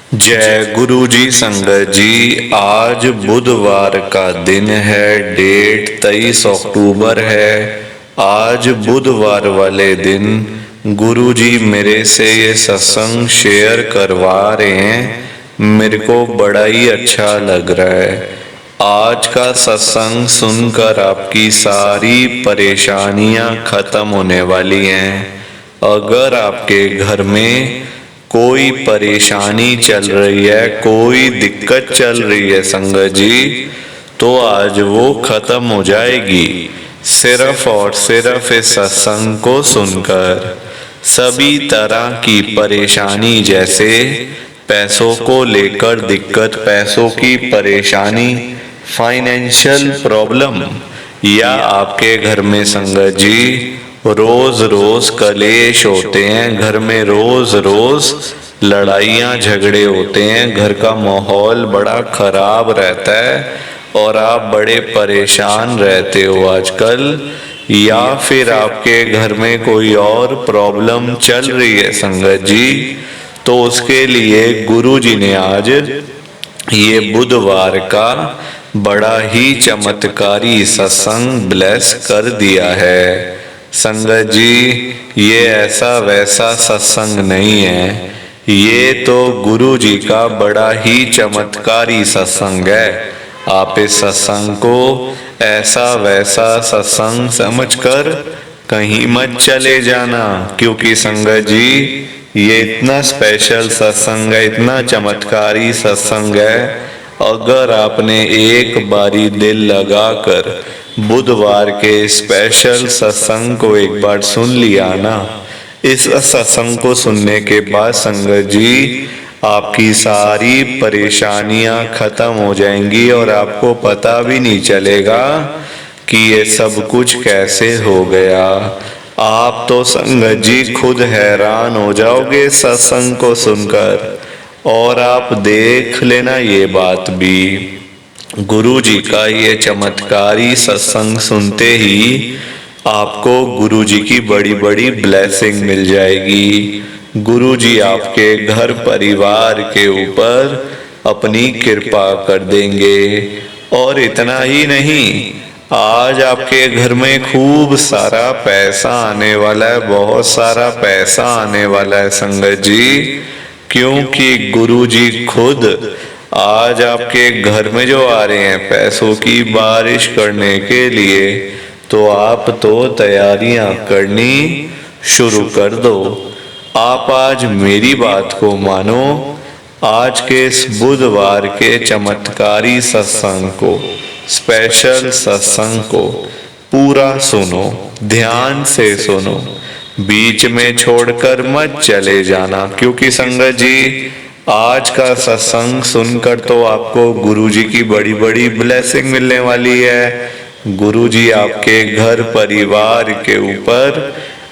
जय गुरु जी। संगत जी, आज बुधवार का दिन है। डेट 23 अक्टूबर है। आज बुधवार वाले दिन गुरु जी मेरे से ये सत्संग शेयर करवा रहे हैं। मेरे को बड़ा ही अच्छा लग रहा है। आज का सत्संग सुनकर आपकी सारी परेशानियां खत्म होने वाली हैं। अगर आपके घर में कोई परेशानी चल रही है, कोई दिक्कत चल रही है संगत जी, तो आज वो खत्म हो जाएगी सिर्फ और सिर्फ इस सत्संग को सुनकर। सभी तरह की परेशानी, जैसे पैसों को लेकर दिक्कत, पैसों की परेशानी, फाइनेंशियल प्रॉब्लम, या आपके घर में संगत जी रोज रोज कलेश होते हैं, घर में रोज रोज लड़ाइयाँ झगड़े होते हैं, घर का माहौल बड़ा खराब रहता है और आप बड़े परेशान रहते हो आजकल, या फिर आपके घर में कोई और प्रॉब्लम चल रही है संगत जी, तो उसके लिए गुरु जी ने आज ये बुधवार का बड़ा ही चमत्कारी सत्संग ब्लेस कर दिया है। संगत जी, ये ऐसा वैसा सत्संग नहीं है, ये तो गुरु जी का बड़ा ही चमत्कारी सत्संग है। आप इस सत्संग को ऐसा वैसा सत्संग समझकर कहीं मत चले जाना, क्योंकि संगत जी ये इतना स्पेशल सत्संग है, इतना चमत्कारी सत्संग है। अगर आपने एक बारी दिल लगाकर बुधवार के स्पेशल सत्संग को एक बार सुन लिया ना, इस सत्संग को सुनने के बाद संगत जी आपकी सारी परेशानियां खत्म हो जाएंगी और आपको पता भी नहीं चलेगा कि ये सब कुछ कैसे हो गया। आप तो संगत जी खुद हैरान हो जाओगे सत्संग को सुनकर। और आप देख लेना ये बात भी, गुरु जी का ये चमत्कारी सत्संग सुनते ही आपको गुरु जी की बड़ी बड़ी ब्लेसिंग मिल जाएगी। गुरु जी आपके घर परिवार के ऊपर अपनी कृपा कर देंगे। और इतना ही नहीं, आज आपके घर में खूब सारा पैसा आने वाला है, बहुत सारा पैसा आने वाला है संगत जी, क्योंकि गुरु जी खुद आज आपके घर में जो आ रहे हैं पैसों की बारिश करने के लिए, तो आप तो तैयारियां करनी शुरू कर दो। आप आज मेरी बात को मानो, आज के इस बुधवार के चमत्कारी सत्संग को, स्पेशल सत्संग को पूरा सुनो, ध्यान से सुनो, बीच में छोड़कर मत चले जाना, क्योंकि संगत जी आज का सत्संग सुनकर तो आपको गुरु जी की बड़ी बड़ी ब्लेसिंग मिलने वाली है। गुरु जी आपके घर परिवार के ऊपर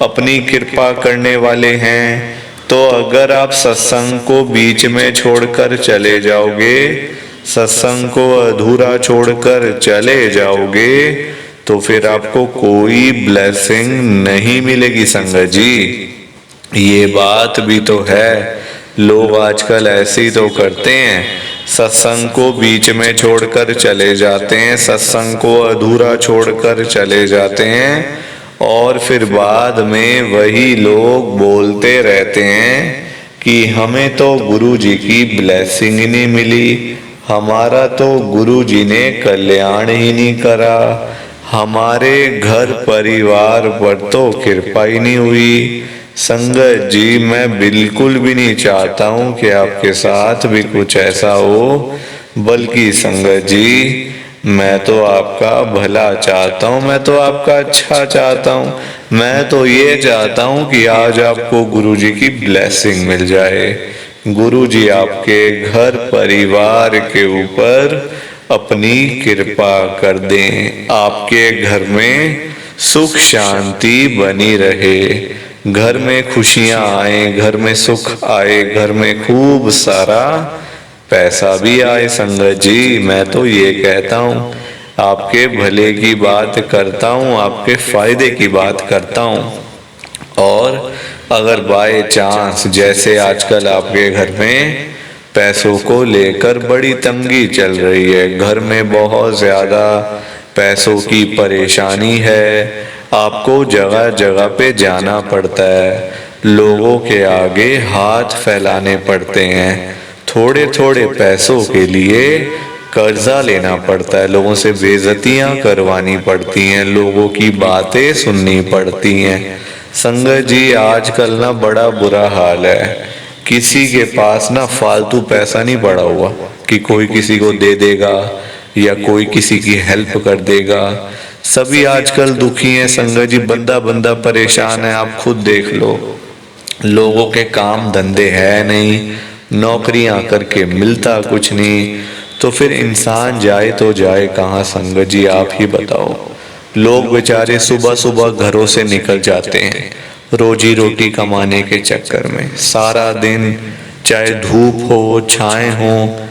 अपनी कृपा करने वाले हैं। तो अगर आप सत्संग को बीच में छोड़कर चले जाओगे, सत्संग को अधूरा छोड़कर चले जाओगे, तो फिर आपको कोई ब्लेसिंग नहीं मिलेगी संगत जी। ये बात भी तो है, लोग आजकल ऐसे ही तो करते हैं, सत्संग को बीच में छोड़कर चले जाते हैं, सत्संग को अधूरा छोड़कर चले जाते हैं, और फिर बाद में वही लोग बोलते रहते हैं कि हमें तो गुरु जी की ब्लेसिंग ही नहीं मिली, हमारा तो गुरु जी ने कल्याण ही नहीं करा, हमारे घर परिवार पर तो कृपा ही नहीं हुई। संगत जी, मैं बिल्कुल भी नहीं चाहता हूँ कि आपके साथ भी कुछ ऐसा हो, बल्कि संगत जी मैं तो आपका भला चाहता हूँ, मैं तो आपका अच्छा चाहता हूँ। मैं तो ये चाहता हूँ कि आज आपको गुरु जी की ब्लेसिंग मिल जाए, गुरु जी आपके घर परिवार के ऊपर अपनी कृपा कर दें, आपके घर में सुख शांति बनी रहे, घर में खुशियां आए, घर में सुख आए, घर में खूब सारा पैसा भी आए। संगत जी मैं तो ये कहता हूँ, आपके भले की बात करता हूँ, आपके फायदे की बात करता हूँ। और अगर बाय चांस जैसे आजकल आपके घर में पैसों को लेकर बड़ी तंगी चल रही है, घर में बहुत ज्यादा पैसों की परेशानी है। आपको जगह जगह पे जाना पड़ता है, लोगों के आगे हाथ फैलाने पड़ते हैं, थोड़े थोड़े पैसों के लिए कर्जा लेना पड़ता है, लोगों से बेइज्जतियां करवानी पड़ती हैं, लोगों की बातें सुननी पड़ती हैं। संगत जी आजकल ना बड़ा बुरा हाल है, किसी के पास ना फालतू पैसा नहीं पड़ा हुआ कि कोई किसी को दे देगा या कोई किसी की हेल्प कर देगा। सभी आजकल दुखी हैं संगत जी, बंदा बंदा परेशान है। आप खुद देख लो, लोगों के काम धंधे है नहीं, नौकरियां करके मिलता कुछ नहीं, तो फिर इंसान जाए तो जाए कहाँ संगत जी, आप ही बताओ। लोग बेचारे सुबह सुबह घरों से निकल जाते हैं रोजी रोटी कमाने के चक्कर में, सारा दिन चाहे धूप हो छाए हो,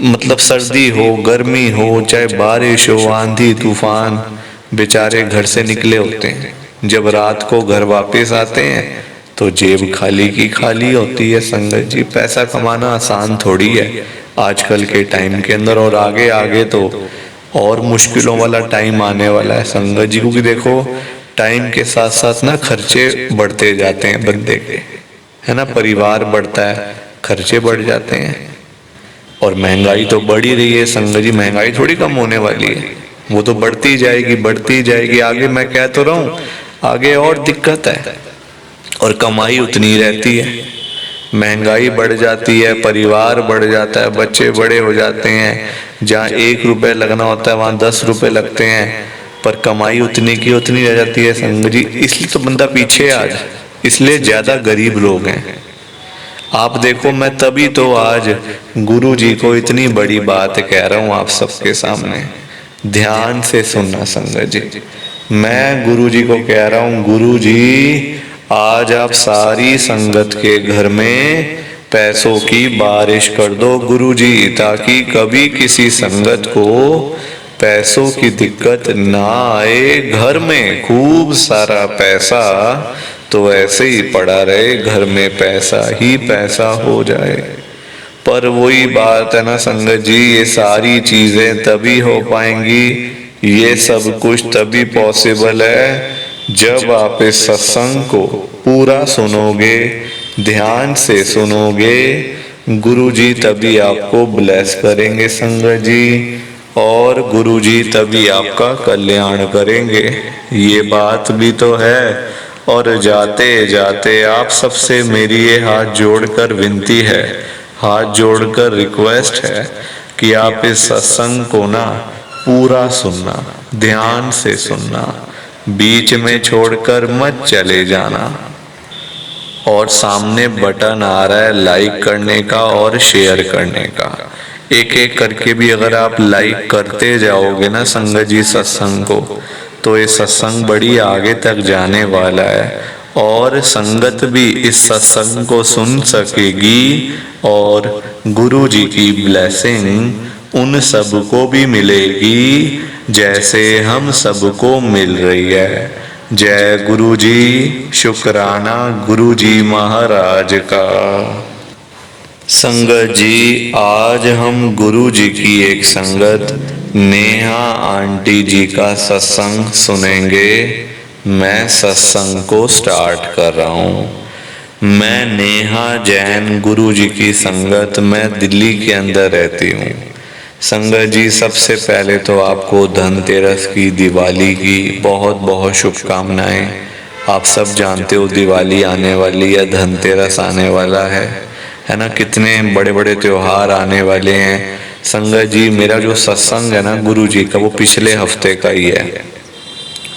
मतलब सर्दी हो गर्मी हो, चाहे बारिश हो आंधी तूफान, बेचारे घर से निकले होते हैं। जब रात को घर वापस आते हैं तो जेब खाली की खाली होती है संगत जी। पैसा कमाना आसान थोड़ी है आजकल के टाइम के अंदर, और आगे आगे तो और मुश्किलों वाला टाइम आने वाला है संगत जी, क्योंकि देखो टाइम के साथ साथ ना खर्चे बढ़ते जाते हैं बंदे के, है ना, परिवार बढ़ता है, खर्चे बढ़ जाते हैं, और महंगाई तो बढ़ ही रही है संगत जी। महंगाई थोड़ी कम होने वाली है, वो तो बढ़ती जाएगी बढ़ती जाएगी। आगे मैं कह तो रहा हूँ आगे और दिक्कत है, और कमाई उतनी रहती है, महंगाई बढ़ जाती है, परिवार बढ़ जाता है, बच्चे बड़े हो जाते हैं, जहाँ 1 रुपये लगना होता है वहाँ 10 रुपये लगते हैं, पर कमाई उतनी की उतनी रह जाती है संगत जी। इसलिए तो बंदा पीछे आज, इसलिए ज्यादा गरीब लोग हैं। आप देखो, मैं तभी तो आज गुरु जी को इतनी बड़ी बात कह रहा हूँ आप सबके सामने, ध्यान से सुनना संगत जी। मैं गुरु जी को कह रहा हूँ, गुरु जी आज आप सारी संगत के घर में पैसों की बारिश कर दो गुरु जी, ताकि कभी किसी संगत को पैसों की दिक्कत ना आए। घर में खूब सारा पैसा तो ऐसे ही पड़ा रहे, घर में पैसा ही पैसा हो जाए। पर वही बात है ना संगत जी, ये सारी चीजें तभी हो पाएंगी, ये सब कुछ तभी पॉसिबल है जब आप इस सत्संग को पूरा सुनोगे, ध्यान से सुनोगे। गुरु जी तभी आपको ब्लेस करेंगे संगत जी, और गुरु जी तभी आपका कल्याण करेंगे। ये बात भी तो है। और जाते जाते आप सबसे मेरी ये हाथ जोड़कर विनती है, हाथ जोड़कर रिक्वेस्ट है कि आप इस सत्संग को ना पूरा सुनना, ध्यान से सुनना, बीच में छोड़कर मत चले जाना। और सामने बटन आ रहा है लाइक करने का और शेयर करने का, एक एक करके भी अगर आप लाइक करते जाओगे ना संगत जी सत्संग को, तो ये सत्संग बड़ी आगे तक जाने वाला है, और संगत भी इस सत्संग को सुन सकेगी, और गुरु जी की ब्लेसिंग उन सबको भी मिलेगी जैसे हम सबको मिल रही है। जय गुरु जी, शुक्राना गुरु जी महाराज का। संगत जी आज हम गुरु जी की एक संगत नेहा आंटी जी का सत्संग सुनेंगे। मैं सत्संग को स्टार्ट कर रहा हूँ। मैं नेहा जैन, गुरु जी की संगत, मैं दिल्ली के अंदर रहती हूँ। संगत जी सबसे पहले तो आपको धनतेरस की, दिवाली की बहुत बहुत शुभकामनाएं। आप सब जानते हो दिवाली आने वाली है, धनतेरस आने वाला है ना, कितने बड़े बड़े त्योहार आने वाले हैं। संगत जी मेरा जो सत्संग है ना गुरु जी का, वो पिछले हफ्ते का ही है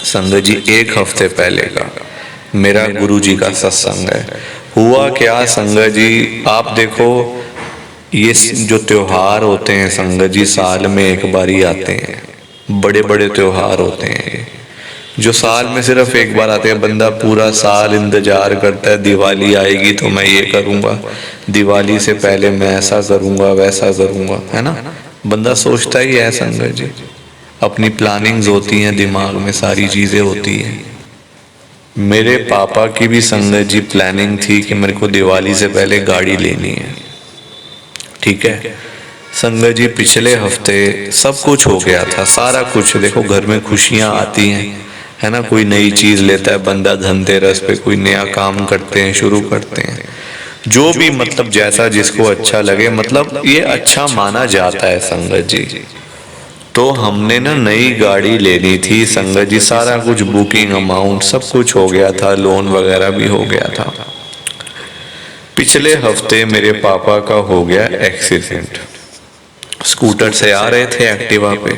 संगत जी, 1 हफ्ते पहले का मेरा गुरु जी का सत्संग है। हुआ क्या संगत जी, आप देखो ये जो त्योहार होते हैं संगत जी साल में एक बार ही आते हैं, बड़े बड़े त्योहार होते हैं जो साल में सिर्फ एक बार आते हैं। बंदा पूरा साल इंतजार करता है दिवाली आएगी तो मैं ये करूँगा, दिवाली से पहले मैं ऐसा करूँगा वैसा करूँगा, है ना, बंदा सोचता ही है संगत जी, अपनी प्लानिंग्स होती हैं दिमाग में, सारी चीज़ें होती हैं। मेरे पापा की भी संगत जी प्लानिंग थी कि मेरे को दिवाली से पहले गाड़ी लेनी है, ठीक है संगत जी, पिछले हफ्ते सब कुछ हो गया था, सारा कुछ। देखो घर में खुशियां आती हैं, है ना, कोई नई चीज लेता है बंदा, धनतेरस पे कोई नया काम करते हैं, शुरू करते हैं, जो भी मतलब जैसा जिसको अच्छा लगे, मतलब ये अच्छा माना जाता है संगत जी। तो हमने ना नई गाड़ी लेनी थी संगत जी, सारा कुछ बुकिंग अमाउंट सब कुछ हो गया था, लोन वगैरह भी हो गया था। पिछले हफ्ते मेरे पापा का हो गया एक्सीडेंट। स्कूटर से आ रहे थे एक्टिवा पे,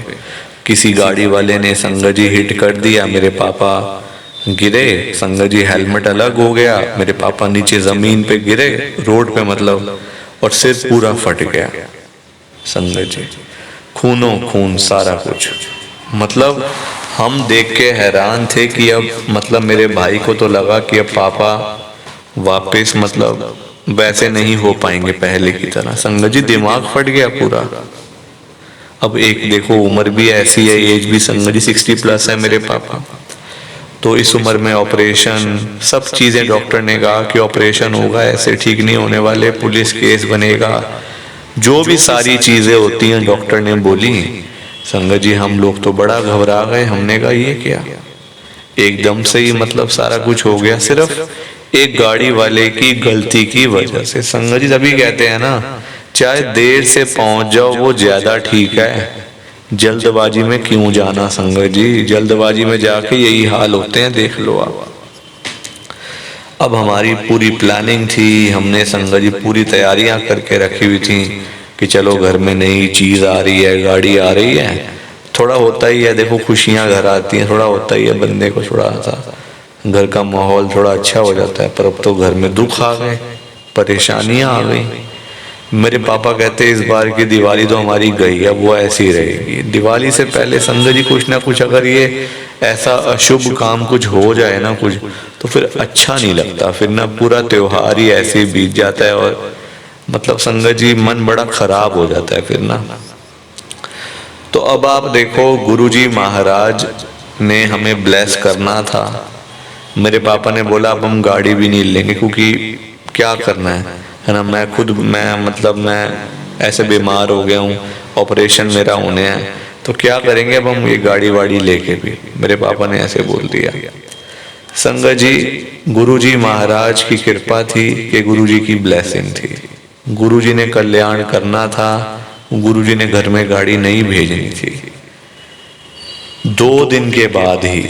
किसी गाड़ी वाले ने संगत जी हिट कर दिया, मेरे पापा गिरे संगत जी, हेलमेट अलग हो गया, मेरे पापा नीचे जमीन पे गिरे रोड पे मतलब, और सिर पूरा फट गया संगत जी, खूनो खून सारा कुछ। मतलब हम देख के हैरान थे कि अब मतलब मेरे भाई को तो लगा कि अब पापा वापस मतलब वैसे नहीं हो पाएंगे पहले की तरह। संगत जी दिमाग फट गया पूरा। अब एक देखो उम्र भी ऐसी है, एज भी संगत जी 60+ है मेरे पापा, तो इस उम्र में ऑपरेशन सब चीजें, डॉक्टर ने कहा कि ऑपरेशन होगा, ऐसे ठीक नहीं होने वाले, पुलिस केस बनेगा, जो भी सारी चीजें होती हैं डॉक्टर ने बोली। संगत जी हम लोग तो बड़ा घबरा गए, हमने कहा ये क्या, एकदम से ही मतलब सारा कुछ हो गया सिर्फ एक गाड़ी वाले की गलती की वजह से। संगत जी तभी कहते हैं ना, चाहे देर से पहुंच जाओ वो ज्यादा ठीक है, जल्दबाजी में क्यों जाना संगत जी, जल्दबाजी में जाके यही हाल होते हैं, देख लो आप। अब हमारी पूरी प्लानिंग थी, हमने संगत जी पूरी तैयारियां करके रखी हुई थी कि चलो घर में नई चीज आ रही है, गाड़ी आ रही है, थोड़ा होता ही है, देखो खुशियां घर आती हैं, थोड़ा होता ही है बंदे को, थोड़ा सा घर का माहौल थोड़ा अच्छा हो जाता है। पर अब तो घर में दुख आ गए, परेशानियां आ गई। मेरे पापा कहते इस बार की दिवाली तो हमारी गई, अब वो ऐसी रहेगी। दिवाली से पहले संगत जी कुछ ना कुछ अगर ये ऐसा अशुभ काम कुछ हो जाए ना कुछ, तो फिर अच्छा नहीं लगता, फिर ना पूरा त्योहार ही ऐसे बीत जाता है, और मतलब संगत जी मन बड़ा खराब हो जाता है फिर ना। तो अब आप देखो गुरुजी महाराज ने हमें ब्लेस करना था। मेरे पापा ने बोला अब हम गाड़ी भी नहीं लेंगे, क्योंकि क्या करना है ना, मैं ऐसे बीमार हो गया हूँ, ऑपरेशन मेरा होने हैं, तो क्या करेंगे अब हम ये गाड़ी वाड़ी लेके भी, मेरे पापा ने ऐसे बोल दिया। संगत जी गुरुजी महाराज की कृपा थी कि गुरुजी की ब्लेसिंग थी, गुरुजी ने कल्याण करना था, गुरुजी ने घर में गाड़ी नहीं भेजनी थी। 2 दिन के बाद ही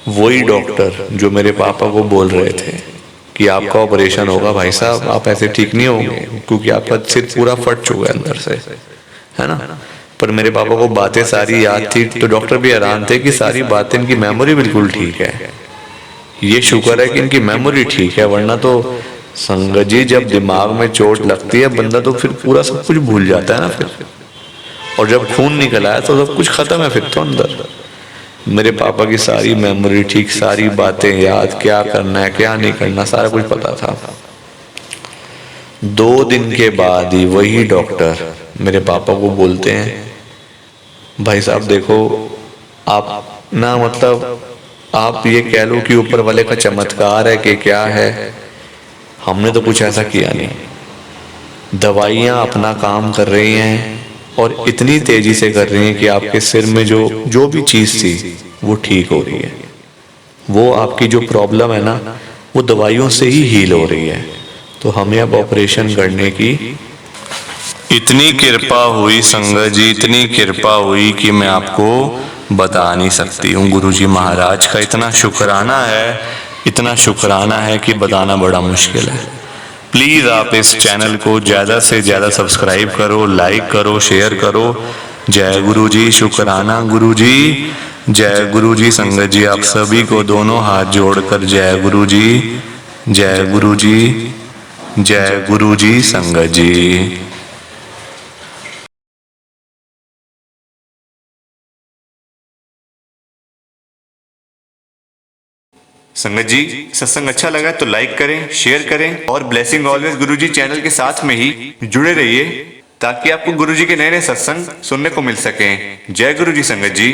वही डॉक्टर जो मेरे पापा को बोल रहे थे कि आपका ऑपरेशन होगा भाई साहब, आप ऐसे ठीक नहीं होंगे, क्योंकि आपका सिर पूरा फट चुका है अंदर से, है ना। पर मेरे पापा को बातें सारी याद थी, तो डॉक्टर भी हैरान थे कि सारी बातें, इनकी मेमोरी बिल्कुल ठीक है, ये शुक्र है कि इनकी मेमोरी ठीक है, वरना तो संगत जी जब दिमाग में चोट लगती है बंदा तो फिर पूरा सब कुछ भूल जाता है ना फिर, और जब खून निकल आया तो सब कुछ खत्म है फिर तो अंदर। मेरे पापा की सारी मेमोरी ठीक, सारी बातें याद, क्या करना है क्या नहीं करना सारा कुछ पता था। 2 दिन के बाद ही वही डॉक्टर मेरे पापा को बोलते हैं भाई साहब देखो आप ना मतलब आप ये कह लो कि ऊपर वाले का चमत्कार है कि क्या है, हमने तो कुछ ऐसा किया नहीं, दवाइयाँ अपना काम कर रही हैं और इतनी तेजी से कर रही हैं कि आपके सिर में जो भी चीज़ थी वो ठीक हो रही है, वो आपकी जो प्रॉब्लम है ना वो दवाइयों से ही हील हो रही है। तो हमें अब ऑपरेशन करने की इतनी कृपा हुई संगत जी, इतनी कृपा हुई कि मैं आपको बता नहीं सकती हूँ। गुरुजी महाराज का इतना शुक्राना है, इतना शुक्राना है कि बताना बड़ा मुश्किल है। प्लीज़ आप इस चैनल को ज़्यादा से ज़्यादा सब्सक्राइब करो, लाइक करो, शेयर करो। जय गुरुजी, शुक्राना गुरुजी, जय गुरुजी। संगत जी आप सभी को दोनों हाथ जोड़कर जय गुरुजी, जय गुरुजी, जय गुरुजी। संगत जी संगत जी सत्संग अच्छा लगा तो लाइक करें, शेयर करें और ब्लेसिंग ऑलवेज गुरुजी चैनल के साथ में ही जुड़े रहिए ताकि आपको गुरुजी के नए नए सत्संग सुनने को मिल सकें। जय गुरुजी संगत जी।